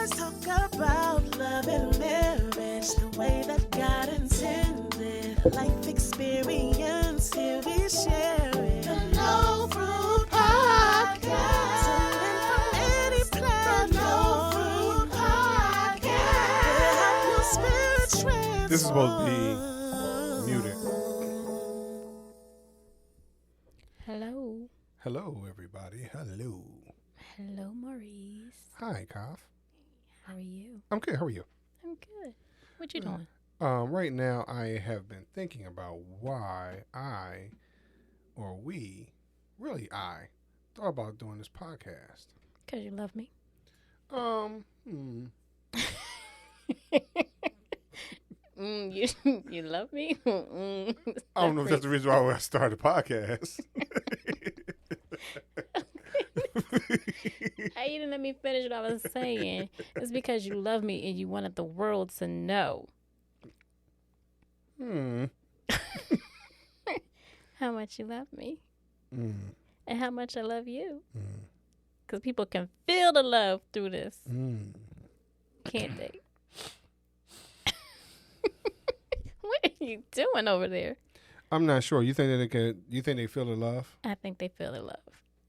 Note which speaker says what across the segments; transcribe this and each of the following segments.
Speaker 1: Let's talk about love and marriage the way that God intended. Life experience, here we share it. The No Fruit Podcast. Tune in from any platform. The No Fruit Podcast. We'll help your spirit transform.
Speaker 2: This is supposed to be muted.
Speaker 3: Hello.
Speaker 2: Hello, everybody. Hello.
Speaker 3: Hello, Maurice.
Speaker 2: Hi, Koff.
Speaker 3: How are you?
Speaker 2: I'm good. How are you?
Speaker 3: I'm good. What you doing?
Speaker 2: Right now, I have been thinking about why I thought about doing this podcast.
Speaker 3: Because you love me. You love me?
Speaker 2: I don't know if that's the reason why I started the podcast.
Speaker 3: You didn't let me finish what I was saying. It's because you love me and you wanted the world to know. How much you love me. And how much I love you. Because people can feel the love through this. Can't they? What are you doing over there?
Speaker 2: I'm not sure. You think that you think they feel the love?
Speaker 3: I think they feel the love.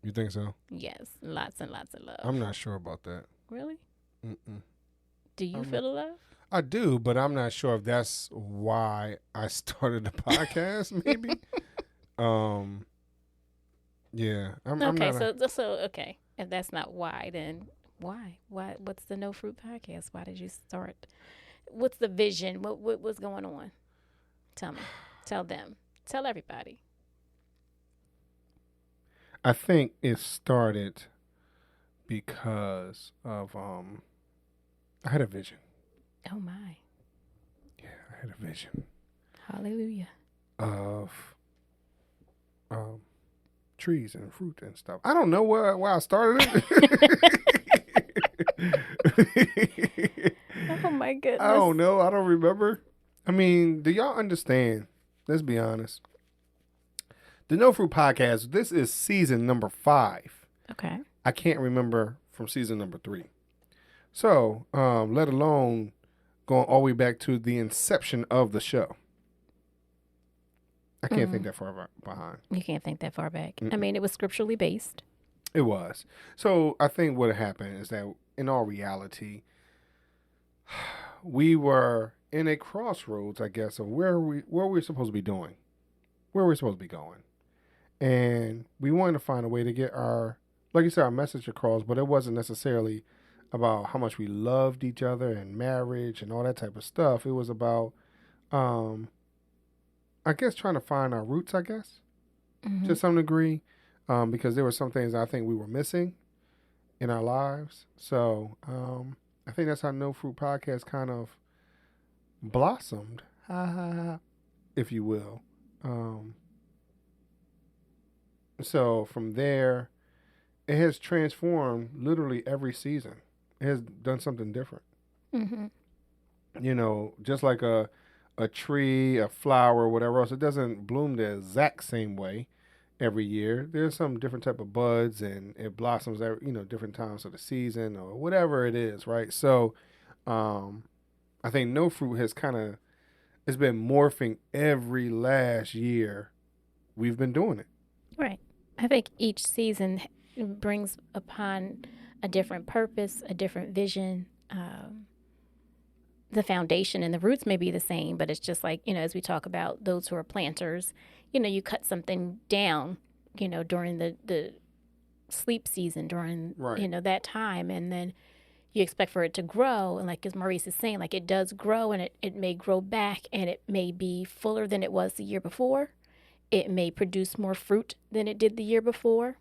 Speaker 2: You think so?
Speaker 3: Yes, lots and lots of love.
Speaker 2: I'm not sure about that.
Speaker 3: Really?
Speaker 2: Mm-mm.
Speaker 3: Do you feel the love?
Speaker 2: I do, but I'm not sure if that's why I started the podcast. Maybe. Yeah. I'm
Speaker 3: Okay. If that's not why, then why? Why? What's the No Fruit Podcast? Why did you start? What's the vision? What's going on? Tell me. Tell them. Tell everybody.
Speaker 2: I think it started because of I had a vision.
Speaker 3: Oh my.
Speaker 2: Yeah, I had a vision.
Speaker 3: Hallelujah.
Speaker 2: Of trees and fruit and stuff. I don't know where I started it.
Speaker 3: Oh my goodness.
Speaker 2: I don't know. I don't remember. I mean, do y'all understand? Let's be honest. The No Fruit Podcast, this is season number 5.
Speaker 3: Okay.
Speaker 2: I can't remember from season number 3. So, let alone going all the way back to the inception of the show. I can't think that far behind.
Speaker 3: You can't think that far back. I mean, it was scripturally based.
Speaker 2: It was. So, I think what happened is that in all reality, we were in a crossroads, I guess, of where we're supposed to be doing, where we're supposed to be going. And we wanted to find a way to get our message across, but it wasn't necessarily about how much we loved each other and marriage and all that type of stuff. It was about, I guess, trying to find our roots, to some degree, because there were some things I think we were missing in our lives. So I think that's how No Fruit Podcast kind of blossomed, if you will. So from there, it has transformed literally every season. It has done something different. You know, just like a tree, a flower, whatever else, it doesn't bloom the exact same way every year. There's some different type of buds, and it blossoms at, different times of the season or whatever it is, right? So I think No Fruit has it's been morphing every last year we've been doing it.
Speaker 3: Right. I think each season brings upon a different purpose, a different vision. The foundation and the roots may be the same, but it's just like, as we talk about those who are planters, you cut something down, during the sleep season, during, that time. And then you expect for it to grow. And like as Maurice is saying, like it does grow, and it may grow back, and it may be fuller than it was the year before. It may produce more fruit than it did the year before,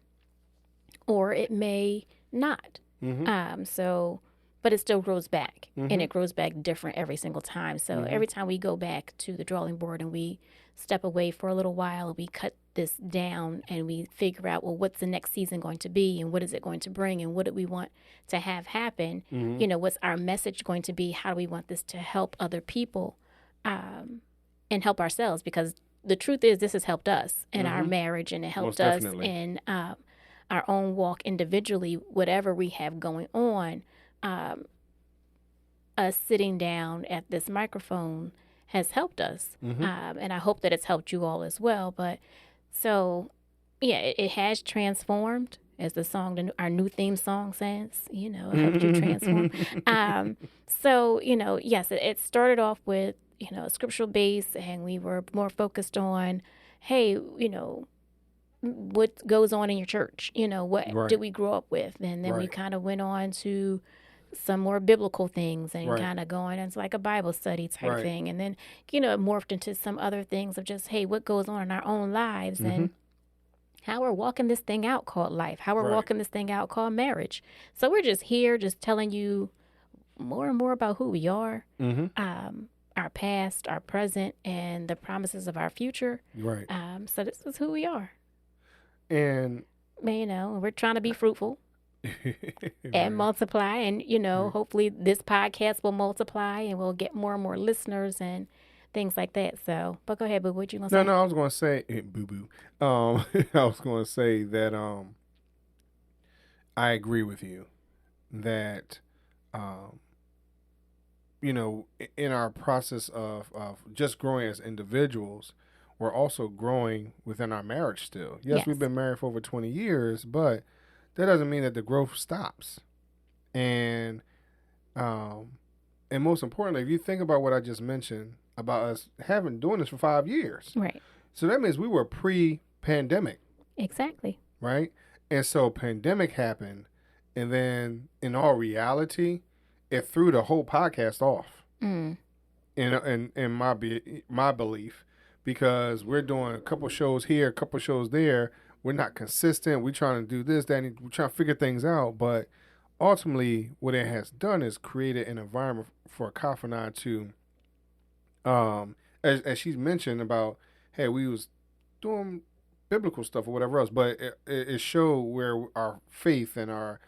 Speaker 3: or it may not. But it still grows back, and it grows back different every single time. So every time we go back to the drawing board and we step away for a little while and we cut this down and we figure out, well, what's the next season going to be, and what is it going to bring, and what do we want to have happen? What's our message going to be? How do we want this to help other people and help ourselves? Because the truth is, this has helped us in our marriage, and it helped us in our own walk individually, whatever we have going on. us sitting down at this microphone has helped us. And I hope that it's helped you all as well. But so, yeah, it has transformed, as the song, our new theme song says, it helped you transform. So, yes, it started off with, a scriptural base, and we were more focused on, hey, what goes on in your church? What did we grow up with? And then we kind of went on to some more biblical things and kind of going into like a Bible study type thing. And then, it morphed into some other things of just, hey, what goes on in our own lives and how we're walking this thing out called life, how we're walking this thing out called marriage. So we're just here just telling you more and more about who we are, our past, our present, and the promises of our future.
Speaker 2: Right.
Speaker 3: So this is who we are.
Speaker 2: And,
Speaker 3: we're trying to be fruitful. And multiply, and hopefully this podcast will multiply and we'll get more and more listeners and things like that. So, but go ahead, boo. What you gonna say?
Speaker 2: No, I was gonna say, boo boo. I was gonna say that I agree with you that in our process of just growing as individuals, we're also growing within our marriage still. Yes, we've been married for over 20 years, but that doesn't mean that the growth stops. And most importantly, if you think about what I just mentioned about us doing this for 5 years.
Speaker 3: Right.
Speaker 2: So that means we were pre-pandemic.
Speaker 3: Exactly. Right.
Speaker 2: And so pandemic happened, and then in all reality, it threw the whole podcast off. In my belief, because we're doing a couple shows here, a couple shows there. We're not consistent. We're trying to do this, that, and we're trying to figure things out. But ultimately, what it has done is created an environment for Kaf and I to, as she's mentioned about, hey, we was doing biblical stuff or whatever else, but it showed where our faith and our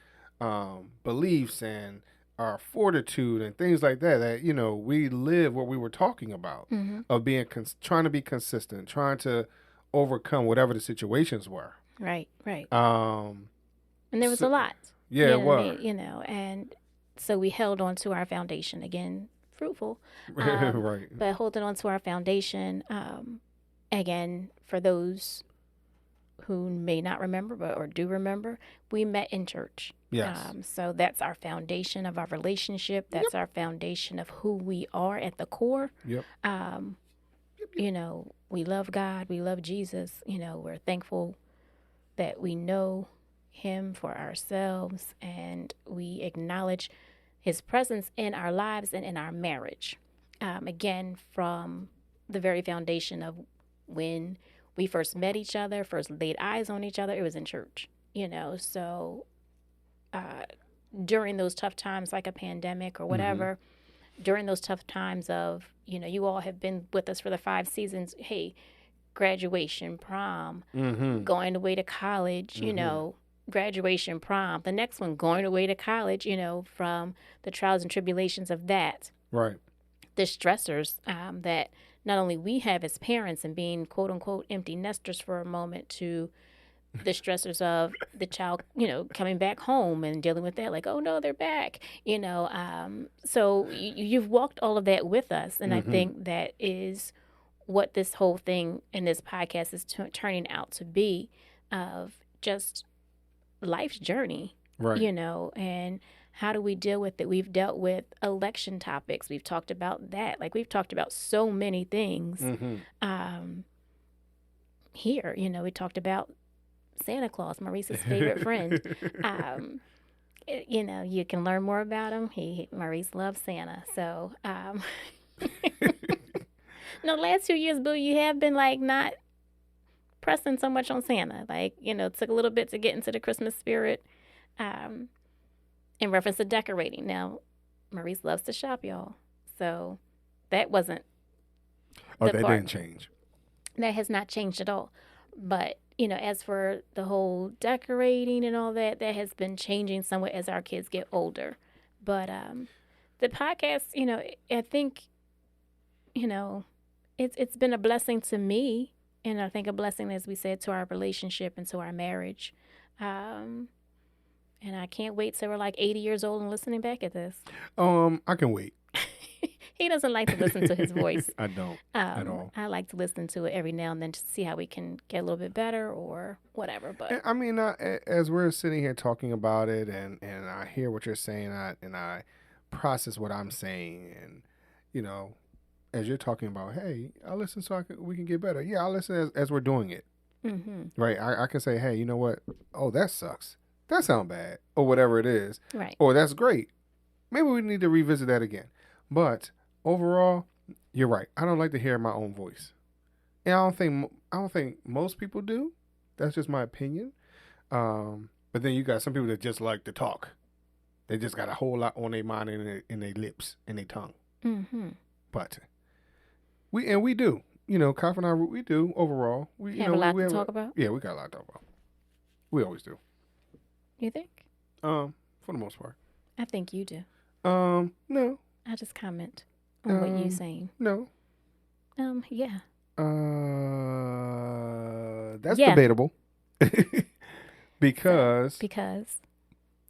Speaker 2: beliefs and our fortitude and things like that we live what we were talking about, of being trying to be consistent, trying to overcome whatever the situations were.
Speaker 3: Right. And there was a lot.
Speaker 2: Yeah, it was.
Speaker 3: And so we held on to our foundation, again, fruitful.
Speaker 2: Right.
Speaker 3: But holding on to our foundation, again, for those who may not remember or do remember, we met in church.
Speaker 2: Yes.
Speaker 3: So that's our foundation of our relationship. That's our foundation of who we are at the core.
Speaker 2: Yep.
Speaker 3: We love God. We love Jesus. We're thankful that we know him for ourselves, and we acknowledge his presence in our lives and in our marriage. Again, from the very foundation of when we first met each other, first laid eyes on each other, it was in church, So during those tough times like a pandemic or whatever, during those tough times of, you all have been with us for the 5 seasons. Hey, graduation, prom, going away to college, graduation, prom. The next one, going away to college, from the trials and tribulations of that.
Speaker 2: Right.
Speaker 3: The stressors that not only we have as parents and being, quote unquote, empty nesters for a moment, to the stressors of the child, coming back home and dealing with that, like, oh no, they're back, so you've walked all of that with us. And I think that is what this whole thing in this podcast is turning out to be, of just life's journey,
Speaker 2: right.
Speaker 3: And how do we deal with it? We've dealt with election topics. We've talked about that. Like, we've talked about so many things here. We talked about Santa Claus, Maurice's favorite friend. You can learn more about him. Maurice loves Santa. So, no, the last 2 years, Boo, you have been not pressing so much on Santa. It took a little bit to get into the Christmas spirit. In reference to decorating. Now, Maurice loves to shop, y'all. So that wasn't.
Speaker 2: Oh, that didn't change.
Speaker 3: That has not changed at all. But, as for the whole decorating and all that, that has been changing somewhat as our kids get older. But the podcast, I think, it's been a blessing to me. And I think a blessing, as we said, to our relationship and to our marriage. And I can't wait till we're like 80 years old and listening back at this.
Speaker 2: I can wait.
Speaker 3: He doesn't like to listen to his voice.
Speaker 2: I don't at all.
Speaker 3: I like to listen to it every now and then to see how we can get a little bit better or whatever. But
Speaker 2: I mean, as we're sitting here talking about it, and I hear what you're saying, and I process what I'm saying, and you know, as you're talking about, hey, I listen so we can get better. Yeah, I listen as we're doing it.
Speaker 3: Mm-hmm.
Speaker 2: Right. I can say, hey, you know what? Oh, that sucks. That sounds bad, or whatever it is.
Speaker 3: Right.
Speaker 2: Or that's great. Maybe we need to revisit that again. But overall, you're right. I don't like to hear my own voice, and I don't think most people do. That's just my opinion. But then you got some people that just like to talk. They just got a whole lot on their mind and in their lips and their tongue.
Speaker 3: Mm-hmm.
Speaker 2: But we do. You know, Kyle and I, we do overall. We
Speaker 3: have a lot to talk about.
Speaker 2: Yeah, we got a lot to talk about. We always do.
Speaker 3: You think?
Speaker 2: For the most part.
Speaker 3: I think you do.
Speaker 2: No.
Speaker 3: I just comment on what you're saying.
Speaker 2: No.
Speaker 3: Yeah.
Speaker 2: That's debatable. Because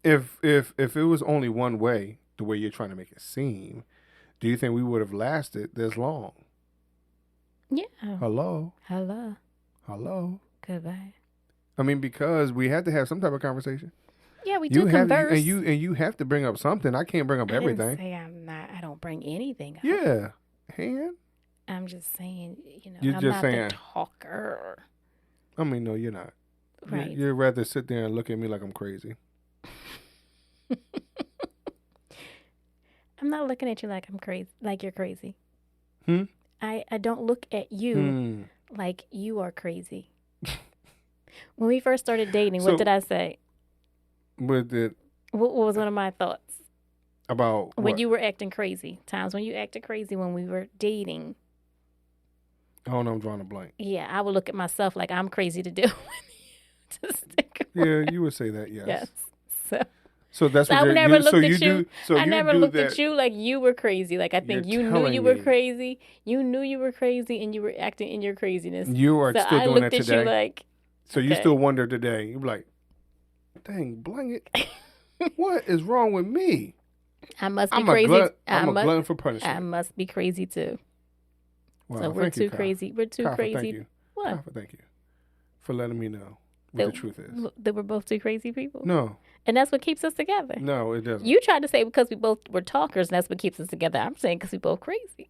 Speaker 2: if it was only one way, the way you're trying to make it seem, do you think we would have lasted this long?
Speaker 3: Yeah.
Speaker 2: Hello.
Speaker 3: Goodbye.
Speaker 2: I mean, because we had to have some type of conversation.
Speaker 3: Yeah, we do converse.
Speaker 2: And you have to bring up something. I can't bring up everything.
Speaker 3: I don't bring anything up.
Speaker 2: Yeah. Han?
Speaker 3: I'm just saying, I'm
Speaker 2: just
Speaker 3: not
Speaker 2: saying.
Speaker 3: the talker.
Speaker 2: I mean, no, you're not.
Speaker 3: Right.
Speaker 2: You'd rather sit there and look at me like I'm crazy.
Speaker 3: I'm not looking at you like I'm crazy, like you're crazy.
Speaker 2: I
Speaker 3: don't look at you like you are crazy. When we first started dating, what did I say?
Speaker 2: What
Speaker 3: was one of my thoughts?
Speaker 2: About
Speaker 3: when you were acting crazy. Times when you acted crazy when we were dating.
Speaker 2: Oh, no, I'm drawing a blank.
Speaker 3: Yeah, I would look at myself like I'm crazy to deal with you. To stick
Speaker 2: around. Yeah, you would say that, yes.
Speaker 3: Yes.
Speaker 2: So that's what
Speaker 3: I never looked at you. I never looked
Speaker 2: that.
Speaker 3: at you like you were crazy. Like I think you knew you were crazy. You knew you were crazy, and you were acting in your craziness.
Speaker 2: You are still doing that today.
Speaker 3: I looked at you like.
Speaker 2: So you still wonder today. You're like, dang, blang it. What is wrong with me?
Speaker 3: I must be crazy.
Speaker 2: I'm a glutton for punishment.
Speaker 3: I must be crazy too.
Speaker 2: Wow,
Speaker 3: so we're too crazy. We're too crazy.
Speaker 2: Thank you.
Speaker 3: What?
Speaker 2: Thank you for letting me know what the truth is.
Speaker 3: That we're both two crazy people?
Speaker 2: No.
Speaker 3: And that's what keeps us together.
Speaker 2: No, it doesn't.
Speaker 3: You tried to say because we both were talkers, and that's what keeps us together. I'm saying because we both crazy.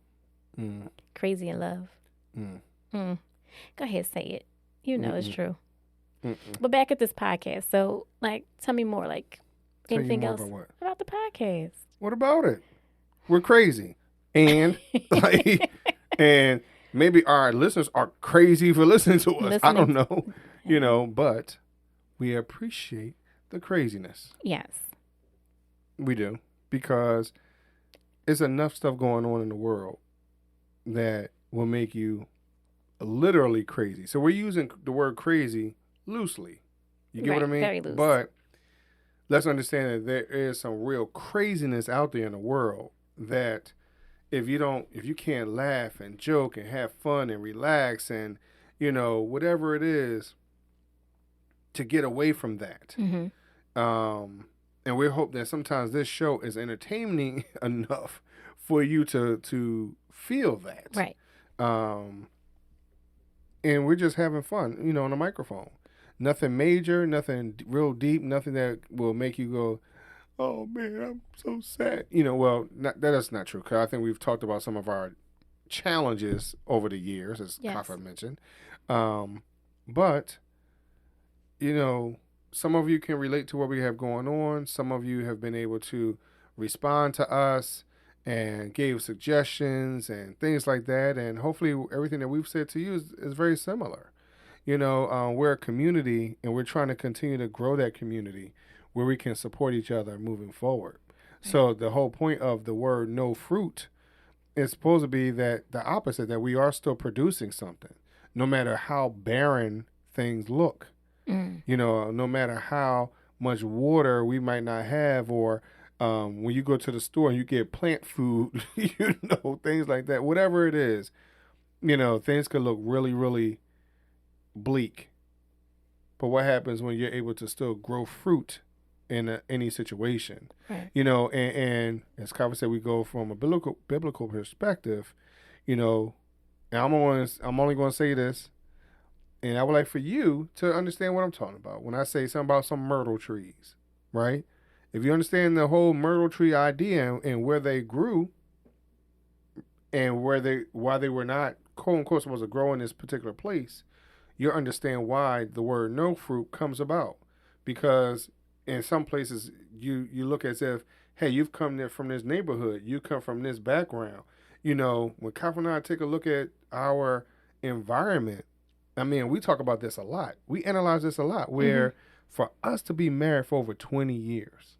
Speaker 3: Crazy in love. Go ahead, say it. You know it's true. But back at this podcast. So, tell me more. Anything else about the podcast?
Speaker 2: What about it? We're crazy. And, and maybe our listeners are crazy for listening to us. I don't know. But we appreciate the craziness.
Speaker 3: Yes.
Speaker 2: We do. Because it's enough stuff going on in the world that will make you literally crazy. So we're using the word crazy loosely. You get what I mean?
Speaker 3: Very loose.
Speaker 2: But let's understand that there is some real craziness out there in the world that if you can't laugh and joke and have fun and relax and, whatever it is to get away from that. And we hope that sometimes this show is entertaining enough for you to feel that.
Speaker 3: Right.
Speaker 2: And we're just having fun, on a microphone. Nothing major, nothing real deep, nothing that will make you go, oh man, I'm so sad. That's not true. Because I think we've talked about some of our challenges over the years, as Kafa mentioned. But, some of you can relate to what we have going on. Some of you have been able to respond to us and gave suggestions and things like that. And hopefully everything that we've said to you is very similar. We're a community and we're trying to continue to grow that community where we can support each other moving forward. Right. So the whole point of the word no fruit is supposed to be that the opposite, that we are still producing something, no matter how barren things look. No matter how much water we might not have, or when you go to the store and you get plant food, things like that, whatever it is, things could look really, really bleak. But what happens when you're able to still grow fruit in any situation.
Speaker 3: Right.
Speaker 2: You know, and as Kava said, we go from a biblical perspective. You know, and I'm only going to say this, and I would like for you to understand what I'm talking about when I say something about some myrtle trees, right? If you understand the whole myrtle tree idea and where they grew, and why they were not quote unquote supposed to grow in this particular place, you'll understand why the word no fruit comes about. Because in some places you look as if, hey, you've come there from this neighborhood, you come from this background. You know, when Kyle and I take a look at our environment, I mean, we talk about this a lot. We analyze this a lot. Where for us to be married for over 20 years,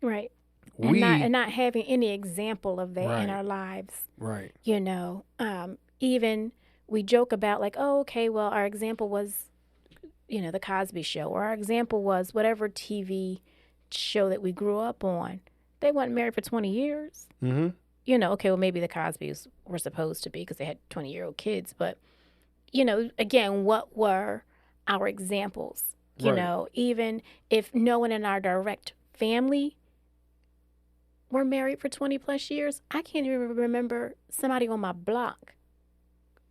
Speaker 3: right, and not having any example of that in our lives,
Speaker 2: right?
Speaker 3: You know, even we joke about like, oh, okay, well, our example was, you know, the Cosby Show, or our example was whatever TV show that we grew up on. They weren't married for 20 years.
Speaker 2: Mm-hmm.
Speaker 3: You know, okay, well, maybe the Cosbys were supposed to be because they had 20-year-old kids, but you know, again, what were our examples? You know, even if no one in our direct family were married for 20 plus years, I can't even remember somebody on my block,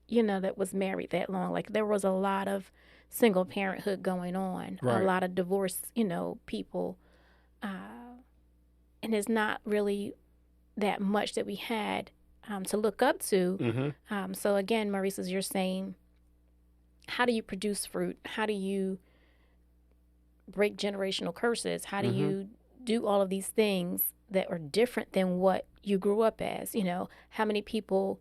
Speaker 3: you know, that was married that long. Like there was a lot of single parenthood going on, a lot of divorced, you know, people. And it's not really that much that we had to look up to. So again, Maurice, as you're saying, how do you produce fruit? How do you break generational curses? How do you do all of these things that are different than what you grew up as? You know, how many people,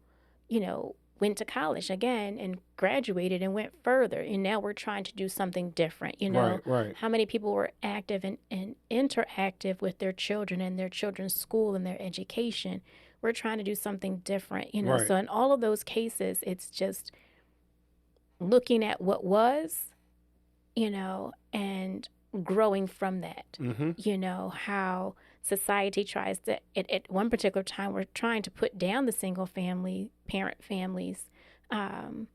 Speaker 3: you know, went to college again and graduated and went further, and now we're trying to do something different, you know? How many people were active and interactive with their children and their children's school and their education? We're trying to do something different, you know? So in all of those cases, it's just looking at what was, you know, and growing from that. You know, how society tries to, at one particular time, we're trying to put down the single family, parent families, and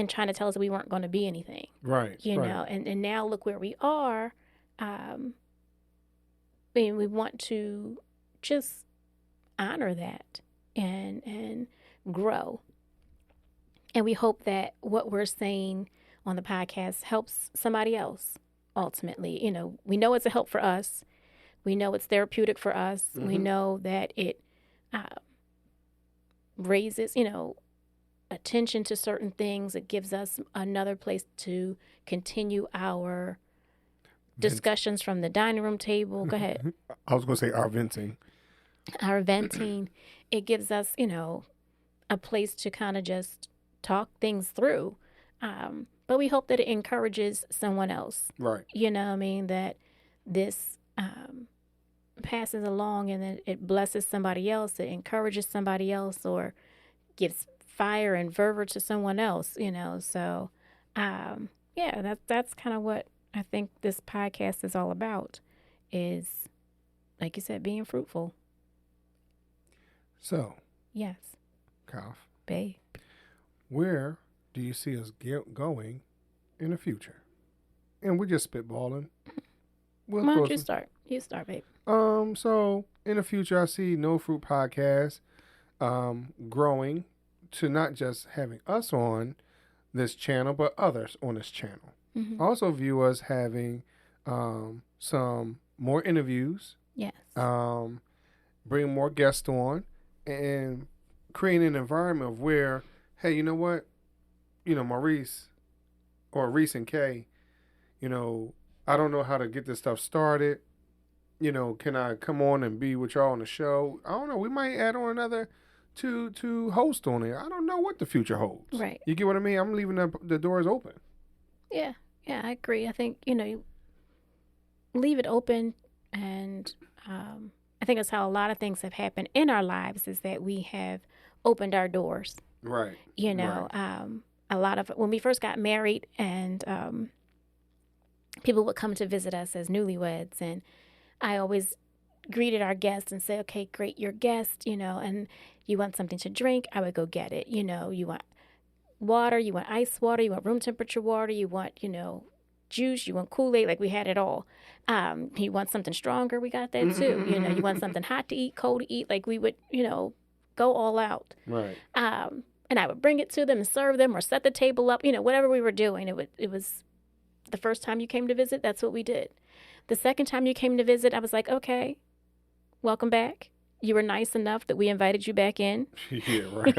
Speaker 3: trying to tell us that we weren't going to be anything. You know, and now look where we are. And we want to just honor that and grow. And we hope that what we're saying on the podcast helps somebody else ultimately. You know, we know it's a help for us. We know it's therapeutic for us. We know that it raises, you know, attention to certain things. It gives us another place to continue our discussions from the dining room table. Go ahead.
Speaker 2: I was going to say our venting.
Speaker 3: Our venting. It gives us, you know, a place to kind of just talk things through. But we hope that it encourages someone else. You know what I mean? That this passes along and then it blesses somebody else. It encourages somebody else or gives fire and fervor to someone else, you know? So, yeah, that's kind of what I think this podcast is all about, is, like you said, being fruitful.
Speaker 2: So.
Speaker 3: Yes.
Speaker 2: Cough.
Speaker 3: Babe.
Speaker 2: Where do you see us going in the future? And we're just spitballing.
Speaker 3: Why don't you start? You start, babe.
Speaker 2: So in the future, I see No Fruit Podcast growing to not just having us on this channel, but others on this channel. I also view us having some more interviews.
Speaker 3: Yes.
Speaker 2: Bring more guests on and create an environment of where, hey, you know what? You know, Maurice or Reese and Kay, you know, I don't know how to get this stuff started. You know, can I come on and be with y'all on the show? I don't know. We might add on another to host on it. I don't know what the future holds.
Speaker 3: Right.
Speaker 2: You get what I mean? I'm leaving the doors open.
Speaker 3: Yeah. Yeah, I agree. I think, you know, you leave it open, and I think that's how a lot of things have happened in our lives, is that we have opened our doors.
Speaker 2: Right.
Speaker 3: You know, a lot of, when we first got married and people would come to visit us as newlyweds, and I always greeted our guests and said, okay, great, your guest, you know, and you want something to drink, I would go get it. You know, you want water, you want ice water, you want room temperature water, you want, you know, juice, you want Kool-Aid, like we had it all. You want something stronger, we got that too. You know, you want something hot to eat, cold to eat, like we would, you know, go all out.
Speaker 2: Right.
Speaker 3: And I would bring it to them and serve them or set the table up, you know, whatever we were doing. It was the first time you came to visit, that's what we did. The second time you came to visit, I was like, okay, welcome back. You were nice enough that we invited you back in.
Speaker 2: Yeah, right.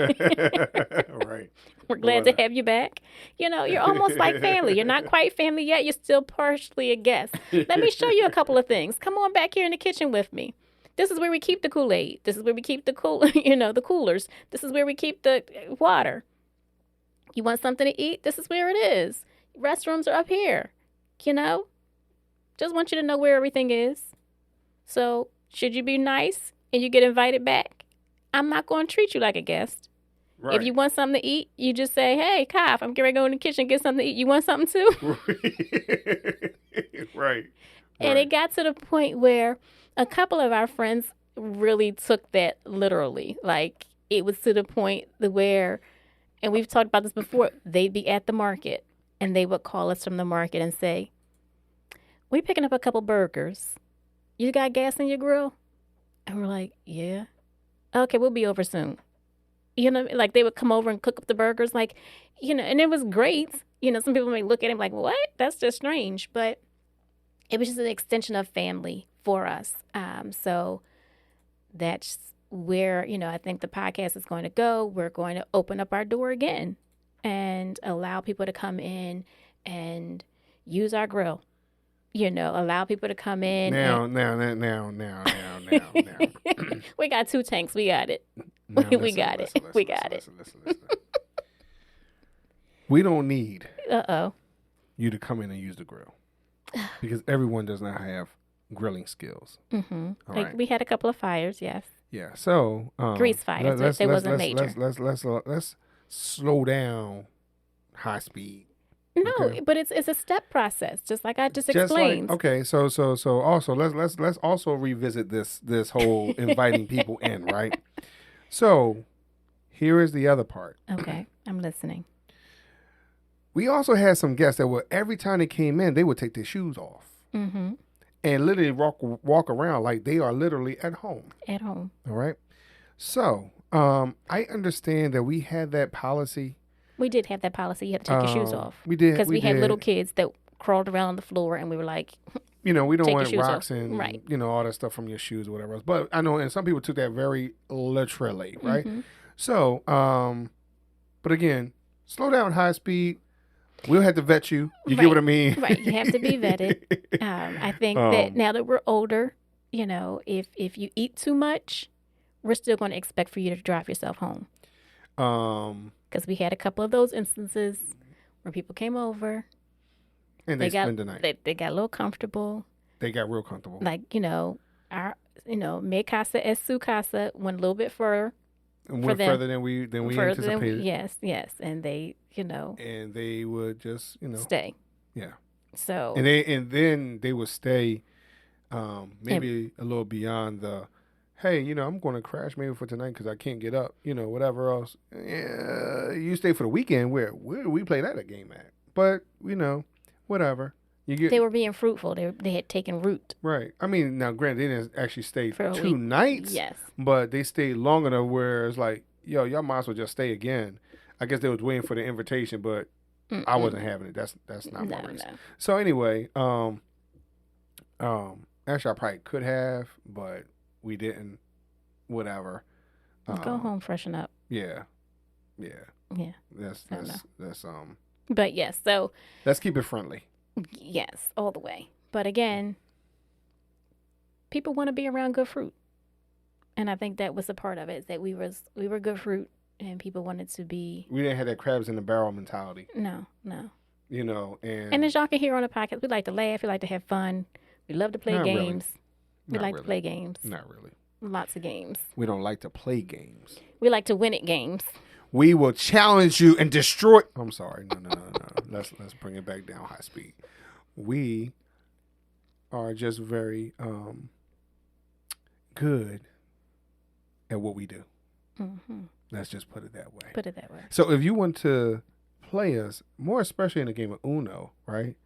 Speaker 2: Right.
Speaker 3: We're glad to have you back. You know, you're almost like family. You're not quite family yet. You're still partially a guest. Let me show you a couple of things. Come on back here in the kitchen with me. This is where we keep the Kool-Aid. This is where we keep the the coolers. This is where we keep the water. You want something to eat? This is where it is. Restrooms are up here. You know? Just want you to know where everything is. So, should you be nice and you get invited back, I'm not going to treat you like a guest. Right. If you want something to eat, you just say, hey, Kyle, I'm going to go in the kitchen and get something to eat. You want something too?
Speaker 2: Right.
Speaker 3: And it got to the point where a couple of our friends really took that literally. Like, it was to the point where, and we've talked about this before, they'd be at the market and they would call us from the market and say, we picking up a couple burgers. You got gas in your grill? And we're like, yeah. Okay, we'll be over soon. You know, like they would come over and cook up the burgers, like, you know, and it was great. You know, some people may look at him like, what? That's just strange. But it was just an extension of family for us. So that's where, you know, I think the podcast is going to go. We're going to open up our door again and allow people to come in and use our grill. You know, allow people to come in.
Speaker 2: Now.
Speaker 3: We got 2 tanks. We got it. We got it.
Speaker 2: Listen. We don't need
Speaker 3: Uh-oh.
Speaker 2: you to come in and use the grill because everyone does not have grilling skills.
Speaker 3: Mm-hmm.
Speaker 2: All
Speaker 3: like
Speaker 2: right.
Speaker 3: we had a couple of fires, yes.
Speaker 2: Yeah. So
Speaker 3: grease fires. They wasn't major.
Speaker 2: Let's slow down high speed.
Speaker 3: No,
Speaker 2: Okay.
Speaker 3: but it's a step process, just like I just explained.
Speaker 2: Like, okay, so also let's also revisit this whole inviting people in, right? So here is the other part.
Speaker 3: Okay, I'm listening.
Speaker 2: We also had some guests that were every time they came in, they would take their shoes off
Speaker 3: Mm-hmm.
Speaker 2: and literally walk around like they are literally at home.
Speaker 3: At home.
Speaker 2: All right. So I understand that we had that policy.
Speaker 3: We did have that policy. You had to take your shoes off.
Speaker 2: We did.
Speaker 3: Because we had little kids that crawled around on the floor, and we were like,
Speaker 2: you know, we don't
Speaker 3: take
Speaker 2: want
Speaker 3: your shoes
Speaker 2: rocks
Speaker 3: off.
Speaker 2: and,
Speaker 3: Right.
Speaker 2: you know, all that stuff from your shoes or whatever else. But I know, and some people took that very literally, right?
Speaker 3: Mm-hmm.
Speaker 2: So, but again, slow down high speed. We'll have to vet you. You get what I mean?
Speaker 3: Right. You have to be vetted. I think that now that we're older, you know, if you eat too much, we're still going to expect for you to drive yourself home. Because we had a couple of those instances where people came over.
Speaker 2: And they spend the night.
Speaker 3: They got a little comfortable.
Speaker 2: They got real comfortable.
Speaker 3: Like, you know, me casa es su casa went a little bit further.
Speaker 2: And went further than we anticipated.
Speaker 3: Yes. And they, you know.
Speaker 2: And they would just, you know.
Speaker 3: Stay.
Speaker 2: Yeah.
Speaker 3: So.
Speaker 2: And then they would stay maybe a little beyond the, hey, you know, I'm going to crash maybe for tonight because I can't get up, you know, whatever else. Yeah, you stay for the weekend. Where do we play that a game at? But, you know, whatever.
Speaker 3: They were being fruitful. They had taken root.
Speaker 2: Right. I mean, now, granted, they didn't actually stay
Speaker 3: for
Speaker 2: 2 nights.
Speaker 3: Yes.
Speaker 2: But they stayed long enough where it's like, yo, y'all might as well just stay again. I guess they was waiting for the invitation, but I wasn't having it. That's not my reason. No. So anyway, actually, I probably could have, but we didn't. Whatever.
Speaker 3: Go home, freshen up.
Speaker 2: Yeah. That's
Speaker 3: But yes, so
Speaker 2: let's keep it friendly.
Speaker 3: Yes, all the way. But again, people want to be around good fruit, and I think that was a part of it. Is that we were good fruit, and people wanted to be.
Speaker 2: We didn't have that crabs in the barrel mentality.
Speaker 3: No.
Speaker 2: You know, and
Speaker 3: as y'all can hear on the podcast, we like to laugh. We like to have fun. We love to play games.
Speaker 2: Really.
Speaker 3: We like to play games.
Speaker 2: Not really.
Speaker 3: Lots of games.
Speaker 2: We don't like to play games.
Speaker 3: We like to win at games.
Speaker 2: We will challenge you and destroy. I'm sorry. No. Let's bring it back down high speed. We are just very good at what we do.
Speaker 3: Mm-hmm.
Speaker 2: Let's just put it that way.
Speaker 3: So
Speaker 2: if you want to play us, more especially in the game of Uno, right?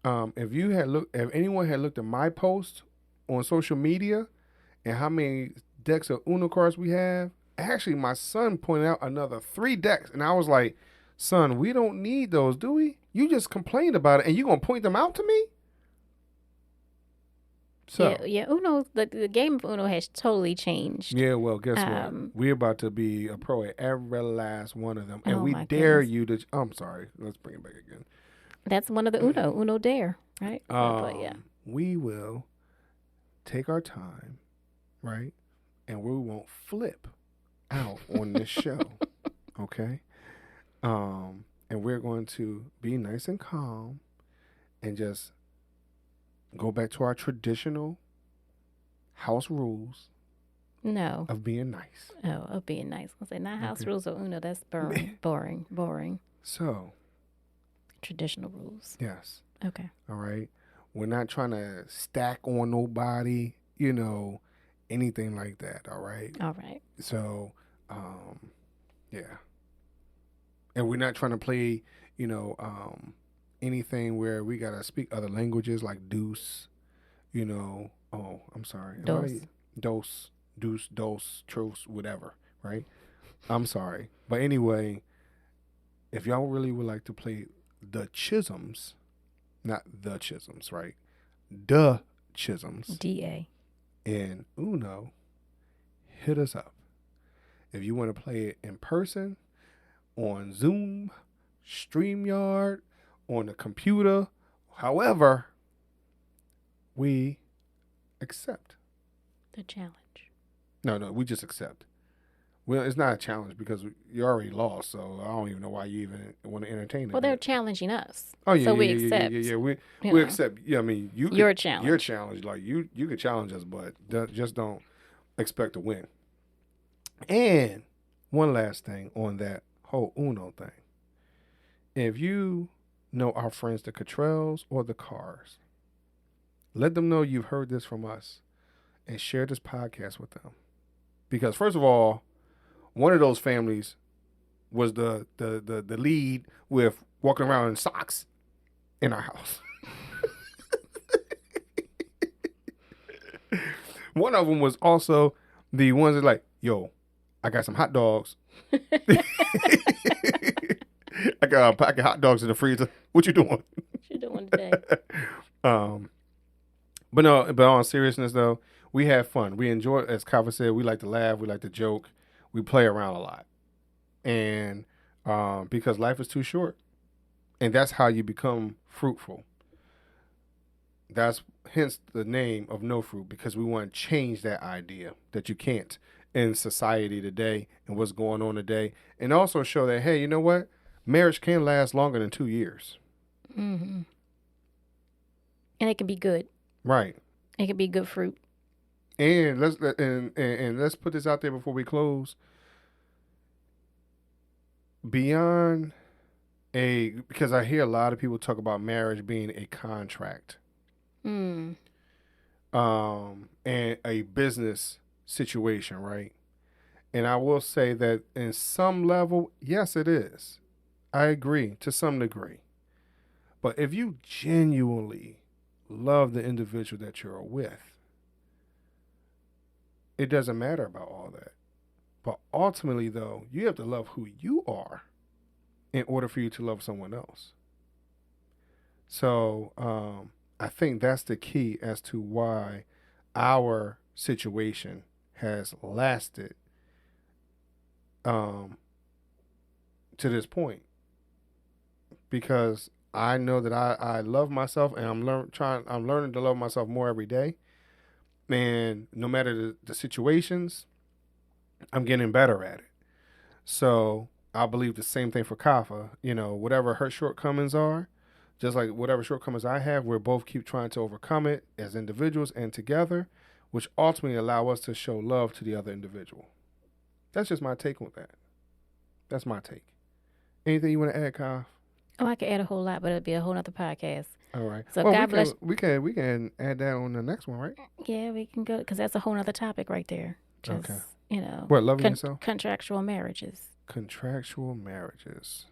Speaker 2: if anyone had looked at my post on social media and how many decks of Uno cards we have, actually my son pointed out another 3 decks, and I was like, son, we don't need those, do we? You just complained about it, and you gonna point them out to me? So
Speaker 3: yeah. Uno, the game of Uno has totally changed.
Speaker 2: yeah, well, guess what? We're about to be a pro at every last one of them, and
Speaker 3: Oh
Speaker 2: we
Speaker 3: my
Speaker 2: dare
Speaker 3: goodness.
Speaker 2: you to. I'm sorry. Let's bring it back again.
Speaker 3: That's one of the Uno Dare, right? But yeah.
Speaker 2: We will take our time, right, and we won't flip out on this show, okay? And we're going to be nice and calm, and just go back to our traditional house rules
Speaker 3: No.
Speaker 2: of being nice.
Speaker 3: Oh, of being nice. I say not house
Speaker 2: Okay.
Speaker 3: rules of Uno. That's boring.
Speaker 2: So,
Speaker 3: Traditional rules.
Speaker 2: yes.
Speaker 3: Okay.
Speaker 2: All right. We're not trying to stack on nobody, anything like that. All right.
Speaker 3: All right.
Speaker 2: So, yeah. And we're not trying to play, anything where we got to speak other languages like deuce, oh, I'm sorry. Dose, deuce, truce, whatever. Right. I'm sorry. But anyway, if y'all really would like to play the Chisholms, not the Chisholms, right? The Chisholms
Speaker 3: DA.
Speaker 2: in Uno, hit us up. If you want to play it in person, on Zoom, StreamYard, on the computer, however, we accept.
Speaker 3: The challenge.
Speaker 2: No, we just accept. Well, it's not a challenge because you already lost, so I don't even know why you even want to entertain it.
Speaker 3: Well, they're challenging us.
Speaker 2: Oh yeah,
Speaker 3: so
Speaker 2: yeah,
Speaker 3: we
Speaker 2: yeah,
Speaker 3: accept.
Speaker 2: yeah. We accept. Yeah, I mean,
Speaker 3: your challenge.
Speaker 2: Your challenge, like you can challenge us, but just don't expect to win. And one last thing on that whole Uno thing. If you know our friends, the Cottrells or the Cars, let them know you've heard this from us and share this podcast with them. Because first of all, one of those families was the lead with walking around in socks in our house. One of them was also the ones that like, yo, I got some hot dogs. I got a pack of hot dogs in the freezer. What you doing?
Speaker 3: What you doing today?
Speaker 2: But on seriousness though, we have fun. We enjoy, as Kava said, we like to laugh, we like to joke, we play around a lot. And because life is too short. And that's how you become fruitful. That's hence the name of No Fruit, because we want to change that idea that you can't in society today and what's going on today. And also show that, hey, you know what? Marriage can last longer than 2 years.
Speaker 3: Mm-hmm. And it can be good.
Speaker 2: Right.
Speaker 3: It can be good fruit.
Speaker 2: And let's put this out there before we close. Because I hear a lot of people talk about marriage being a contract.
Speaker 3: Mm.
Speaker 2: And a business situation, right? And I will say that in some level, yes, it is. I agree to some degree. But if you genuinely love the individual that you're with, it doesn't matter about all that. But ultimately, though, you have to love who you are in order for you to love someone else. So I think that's the key as to why our situation has lasted to this point. Because I know that I love myself, and I'm learning to love myself more every day. And no matter the situations, I'm getting better at it. So I believe the same thing for Kafa. Whatever her shortcomings are, just like whatever shortcomings I have, we'll both keep trying to overcome it as individuals and together, which ultimately allow us to show love to the other individual. That's just my take on that. That's my take. Anything you want to add, Kaf?
Speaker 3: Oh, I could add a whole lot, but it'll be a whole other podcast.
Speaker 2: All right.
Speaker 3: So God bless.
Speaker 2: We can add that on the next one, right?
Speaker 3: Yeah, we can go, because that's a whole other topic right there. Just,
Speaker 2: okay.
Speaker 3: What,
Speaker 2: loving yourself?
Speaker 3: Contractual marriages.
Speaker 2: Contractual marriages.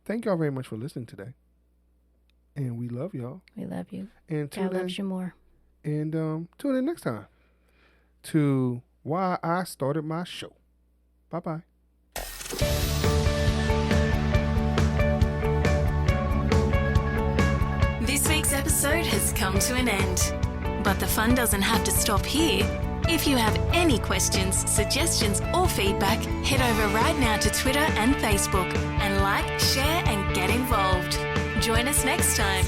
Speaker 2: Thank y'all very much for listening today. And we love y'all.
Speaker 3: We love you.
Speaker 2: And
Speaker 3: God loves you more.
Speaker 2: And tune in next time to Why I Started My Show. Bye-bye.
Speaker 4: This week's episode has come to an end. But the fun doesn't have to stop here. If you have any questions, suggestions, or feedback, head over right now to Twitter and Facebook and like, share, and get involved. Join us next time.